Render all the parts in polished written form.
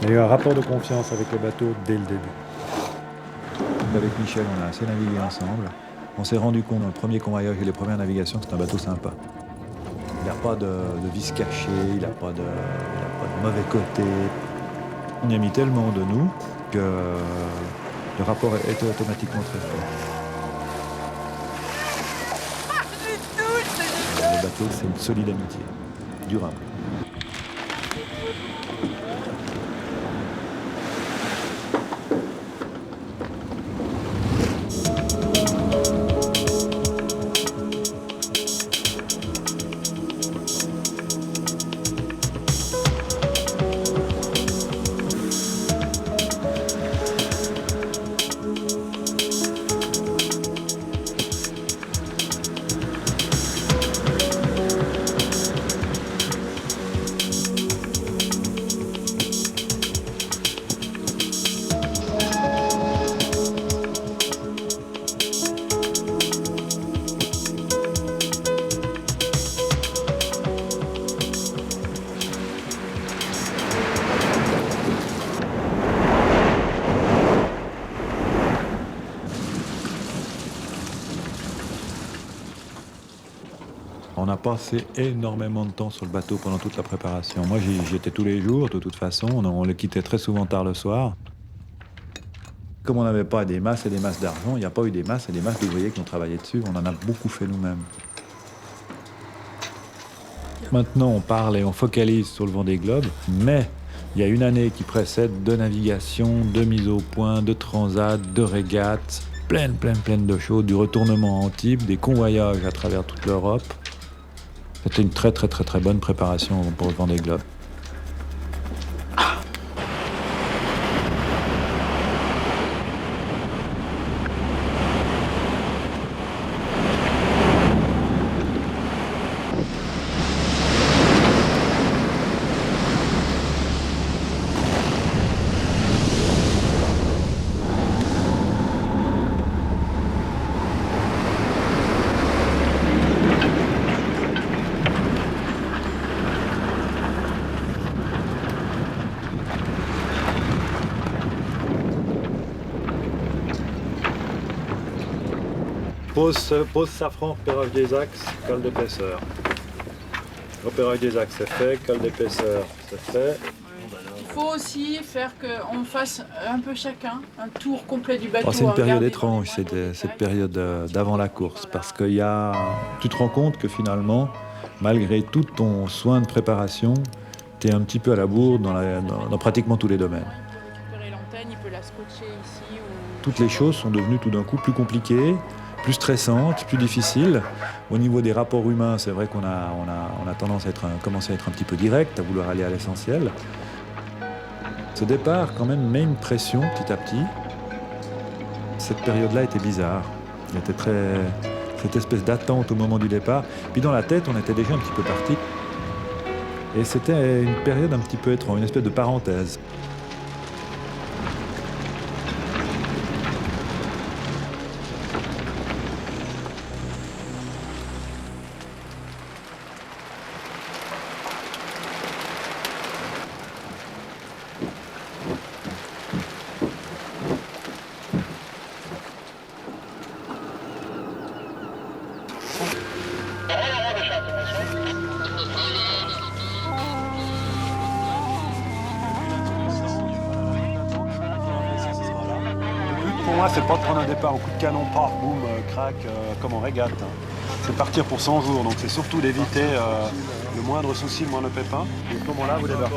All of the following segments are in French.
Il y a eu un rapport de confiance avec le bateau dès le début. Avec Michel, on a assez navigué ensemble. On s'est rendu compte dans le premier convoyage et les premières navigations que c'est un bateau sympa. Il n'a pas de vis caché, il n'a pas de mauvais côté. On y a mis tellement de nous que le rapport était automatiquement très fort. Le bateau, c'est une solide amitié, durable. On a passé énormément de temps sur le bateau pendant toute la préparation. Moi, j'y étais tous les jours, de toute façon. On le quittait très souvent tard le soir. Comme on n'avait pas des masses et des masses d'argent, il n'y a pas eu des masses et des masses d'ouvriers qui ont travaillé dessus. On en a beaucoup fait nous-mêmes. Maintenant, on parle et on focalise sur le Vendée Globe, mais il y a une année qui précède de navigation, de mise au point, de transat, de régates, pleine de choses, du retournement à Antibes, des convoyages à travers toute l'Europe. C'était une très bonne préparation pour le Vendée Globe. Pose safran, repérage des axes, cale d'épaisseur. Repérage des axes, c'est fait, cale d'épaisseur, c'est fait. Il faut aussi faire qu'on fasse un peu chacun un tour complet du bateau. Oh, c'est une période étrange, cette période d'avant la course, parce que tu te rends compte que finalement, malgré tout ton soin de préparation, tu es un petit peu à la bourre dans pratiquement tous les domaines. Toutes les choses sont devenues tout d'un coup plus compliquées, plus stressantes, plus difficiles. Au niveau des rapports humains, c'est vrai qu'on a tendance à commencer à être un petit peu direct, à vouloir aller à l'essentiel. Ce départ, quand même, met une pression petit à petit. Cette période-là était bizarre. Il y était cette espèce d'attente au moment du départ. Puis dans la tête, on était déjà un petit peu parti. Et c'était une période un petit peu étrange, une espèce de parenthèse. Pour moi, c'est pas de prendre un départ au coup de canon, paf, boum, crac, comme en régate. C'est partir pour 100 jours, donc c'est surtout d'éviter le moindre souci, le moindre pépin. Et à ce moment-là, vous débarquez.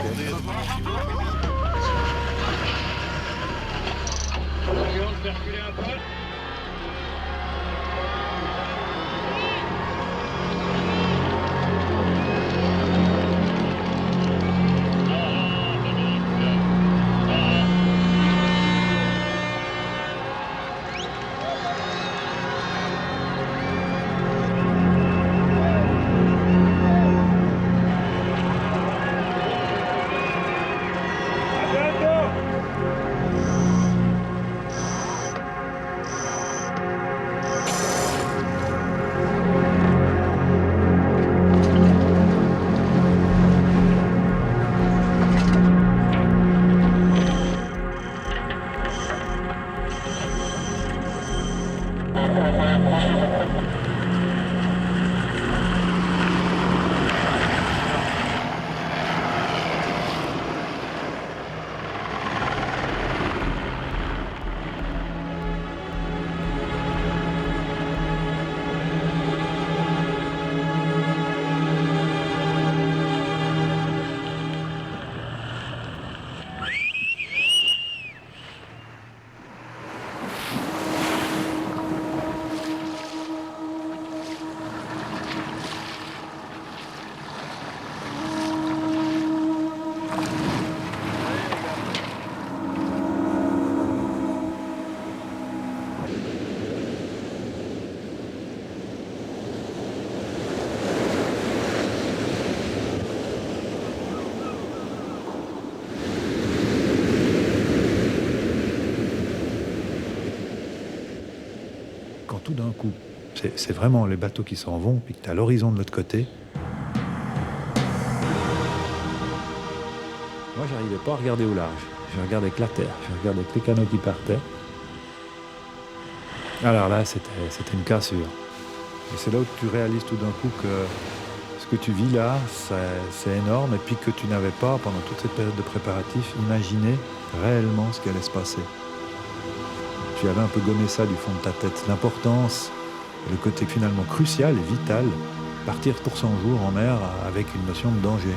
tout d'un coup. C'est vraiment les bateaux qui s'en vont, puis que tu as l'horizon de l'autre côté. Moi, j'arrivais pas à regarder au large. Je regardais que la terre, je regardais que les canaux qui partaient. Alors là, c'était une cassure. Et c'est là où tu réalises tout d'un coup que ce que tu vis là, c'est énorme, et puis que tu n'avais pas, pendant toute cette période de préparatif, imaginé réellement ce qui allait se passer. Tu avais un peu gommé ça du fond de ta tête. L'importance, le côté finalement crucial et vital, partir pour 100 jours en mer avec une notion de danger.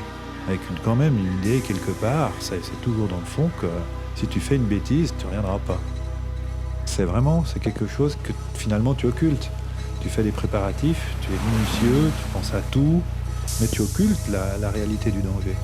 Avec quand même une idée quelque part, c'est toujours dans le fond que si tu fais une bêtise, tu ne reviendras pas. C'est quelque chose que finalement tu occultes. Tu fais des préparatifs, tu es minutieux, tu penses à tout, mais tu occultes la réalité du danger.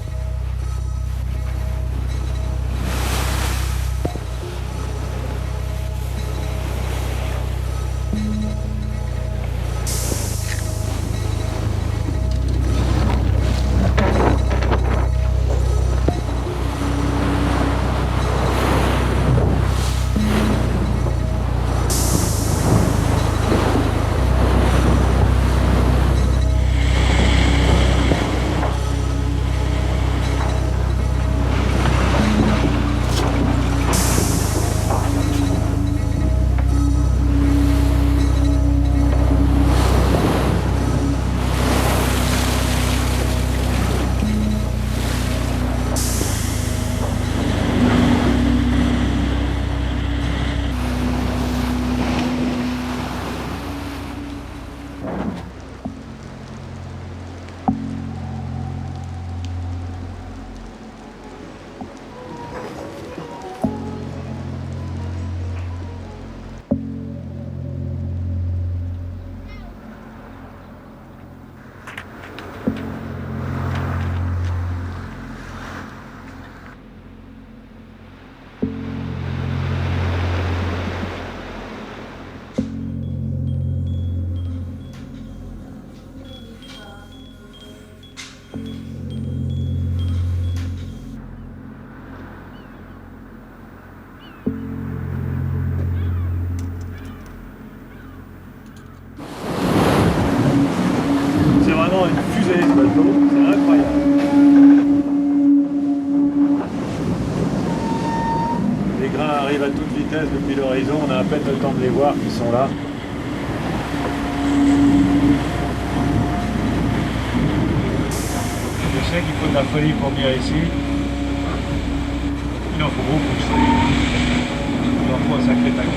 Une fusée ce bateau, c'est incroyable. Les grains arrivent à toute vitesse depuis l'horizon, on a à peine le temps de les voir qui sont là. Je sais qu'il faut de la folie pour venir ici. Il en faut beaucoup. Il en faut un sacré tacle.